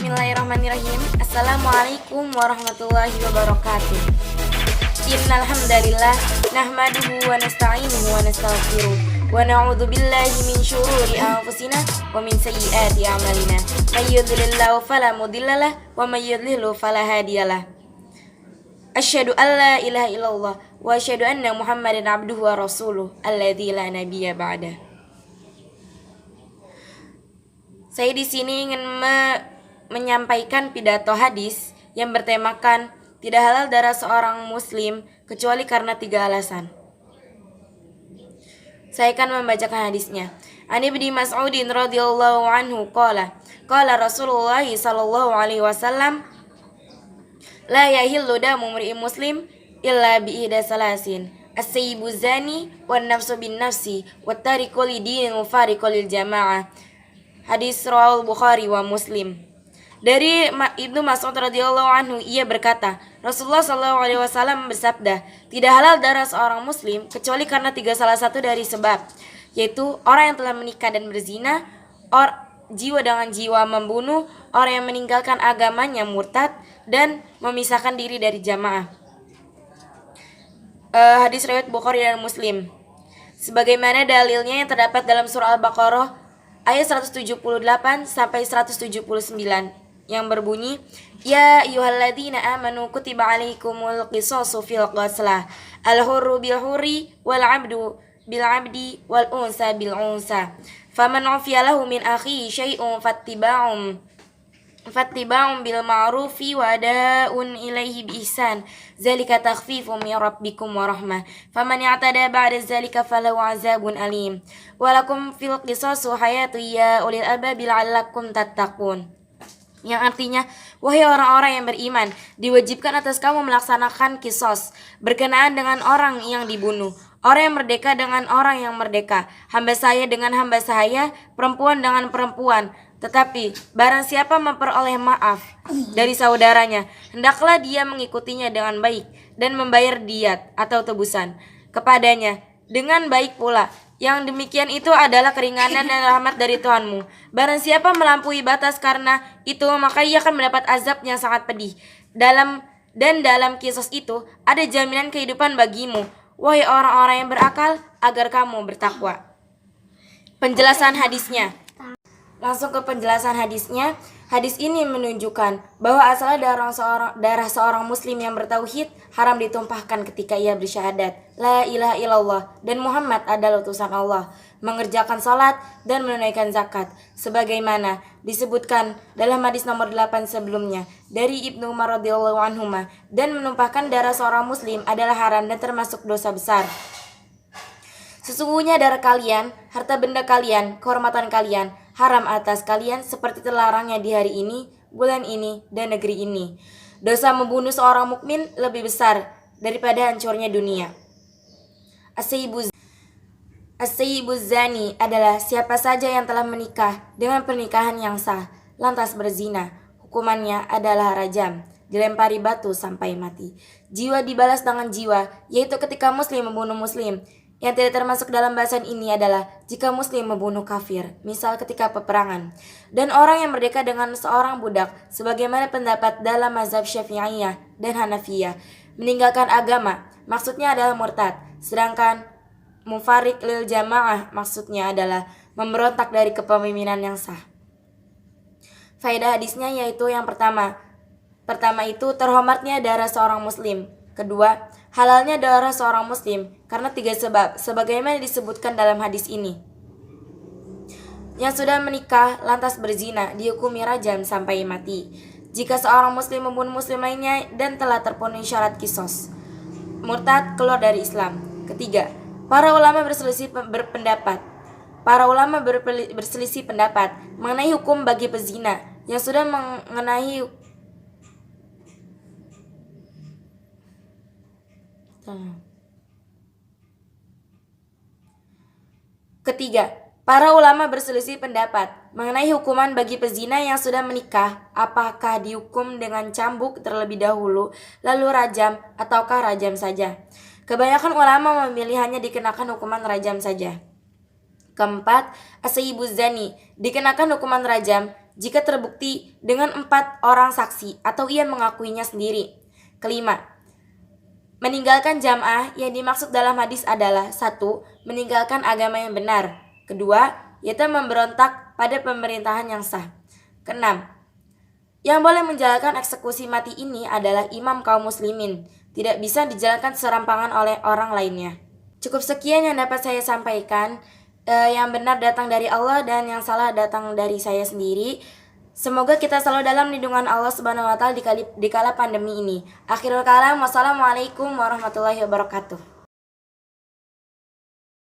Bismillahirrahmanirrahim. Assalamualaikum warahmatullahi wabarakatuh. Innal hamdalillah nahmaduhu wa nasta'inuhu wa nastaghfiruh wa na'udzu billahi min syururi anfusina wa min sayyiati a'malina. May yudhlilillahu fala mudhillalah wa may yudhlilhu fala hadiyalah. Asyhadu an la ilaha illallah wa asyhadu anna Muhammadan abduhu wa rasuluh alladzi la nabiyya ba'da. Saya di sini ingin menyampaikan pidato hadis yang bertemakan tidak halal darah seorang muslim kecuali karena 3 alasan. Saya akan membacakan hadisnya. An Ibnu Mas'udin radhiyallahu anhu qala Rasulullah sallallahu alaihi wasallam la yahillu damu mri'in muslim illa bi ihda salasin as-sayyibu zani wan nafsu bin nafsi wat tariqu lidin mufariqu lil jamaah. Hadis riwayat Bukhari wa Muslim. Dari Ibnu Mas'ud radhiyallahu anhu, ia berkata, Rasulullah sallallahu alaihi wasallam bersabda, tidak halal darah seorang muslim kecuali karena 3 salah satu dari sebab, yaitu orang yang telah menikah dan berzina, jiwa dengan jiwa membunuh, orang yang meninggalkan agamanya murtad, dan memisahkan diri dari jamaah. Hadis riwayat Bukhari dan Muslim. Sebagaimana dalilnya yang terdapat dalam surah Al-Baqarah ayat 178 sampai 179 yang berbunyi, Ya ayyuhalladzina amanu kutiba alaikumul qisasu fil qatlah al-hurru bil hurri wal 'abdu bil 'abdi wal unsa bil unsa faman 'ufiya lahu min akhihi syai'un fattiba'un bil ma'rufi wa ada'un ilaihi bi ihsan zalika takhfifun min rabbikum wa rahmah faman i'tada ba'da zalika falahu 'adzabun alim walakum fil qisasu hayatun ya ulil albabi la'allakum tattaqun, yang artinya, wahai orang-orang yang beriman, diwajibkan atas kamu melaksanakan kisos berkenaan dengan orang yang dibunuh, orang yang merdeka dengan orang yang merdeka, hamba saya dengan hamba saya, perempuan dengan perempuan. Tetapi barang siapa memperoleh maaf dari saudaranya, hendaklah dia mengikutinya dengan baik dan membayar diat atau tebusan kepadanya dengan baik pula. Yang demikian itu adalah keringanan dan rahmat dari Tuhanmu. Barang siapa melampaui batas karena itu, maka ia akan mendapat azab yang sangat pedih. Dalam kisos itu ada jaminan kehidupan bagimu, wahai orang-orang yang berakal, agar kamu bertakwa. Penjelasan hadisnya. Langsung ke penjelasan hadisnya. Hadis ini menunjukkan bahwa asalnya darah seorang muslim yang bertauhid haram ditumpahkan ketika ia bersyahadat la ilaha illallah dan Muhammad adalah utusan Allah, mengerjakan salat dan menunaikan zakat sebagaimana disebutkan dalam hadis nomor 8 sebelumnya dari Ibnu Umar radhiyallahu anhuma, dan menumpahkan darah seorang muslim adalah haram dan termasuk dosa besar. Sesungguhnya darah kalian, harta benda kalian, kehormatan kalian haram atas kalian seperti terlarangnya di hari ini, bulan ini, dan negeri ini. Dosa membunuh seorang mukmin lebih besar daripada hancurnya dunia. As-sayyibu zani adalah siapa saja yang telah menikah dengan pernikahan yang sah, lantas berzina. Hukumannya adalah rajam, dilempari batu sampai mati. Jiwa dibalas dengan jiwa, yaitu ketika muslim membunuh muslim. Yang tidak termasuk dalam bahasan ini adalah jika muslim membunuh kafir, misal ketika peperangan. Dan orang yang merdeka dengan seorang budak, sebagaimana pendapat dalam mazhab Syafi'iyah dan Hanafiyah. Meninggalkan agama, maksudnya adalah murtad. Sedangkan mufariq lil jamaah, maksudnya adalah memberontak dari kepemimpinan yang sah. Faedah hadisnya yaitu yang pertama itu terhormatnya darah seorang muslim. Kedua, halalnya darah seorang muslim karena 3 sebab sebagaimana disebutkan dalam hadis ini. Yang sudah menikah lantas berzina dihukumi rajam sampai mati. Jika seorang muslim membunuh muslim lainnya dan telah terpenuhi syarat kisos, murtad, keluar dari Islam. Ketiga, para ulama berselisih pendapat mengenai hukum bagi pezina yang sudah mengenai hukuman bagi pezina yang sudah menikah, apakah dihukum dengan cambuk terlebih dahulu, lalu rajam, ataukah rajam saja. Kebanyakan ulama memilih hanya dikenakan hukuman rajam saja. Keempat, as-sayyibu zani, dikenakan hukuman rajam jika terbukti dengan 4 orang saksi atau ia mengakuinya sendiri. Kelima, meninggalkan jam'ah yang dimaksud dalam hadis adalah 1. Meninggalkan agama yang benar. Kedua, yaitu memberontak pada pemerintahan yang sah. Keenam, yang boleh menjalankan eksekusi mati ini adalah imam kaum muslimin, tidak bisa dijalankan serampangan oleh orang lainnya. Cukup sekian yang dapat saya sampaikan. Yang benar datang dari Allah dan yang salah datang dari saya sendiri. Semoga kita selalu dalam lindungan Allah Subhanahu wa taala di kala pandemi ini. Akhirul kalam, wassalamualaikum warahmatullahi wabarakatuh.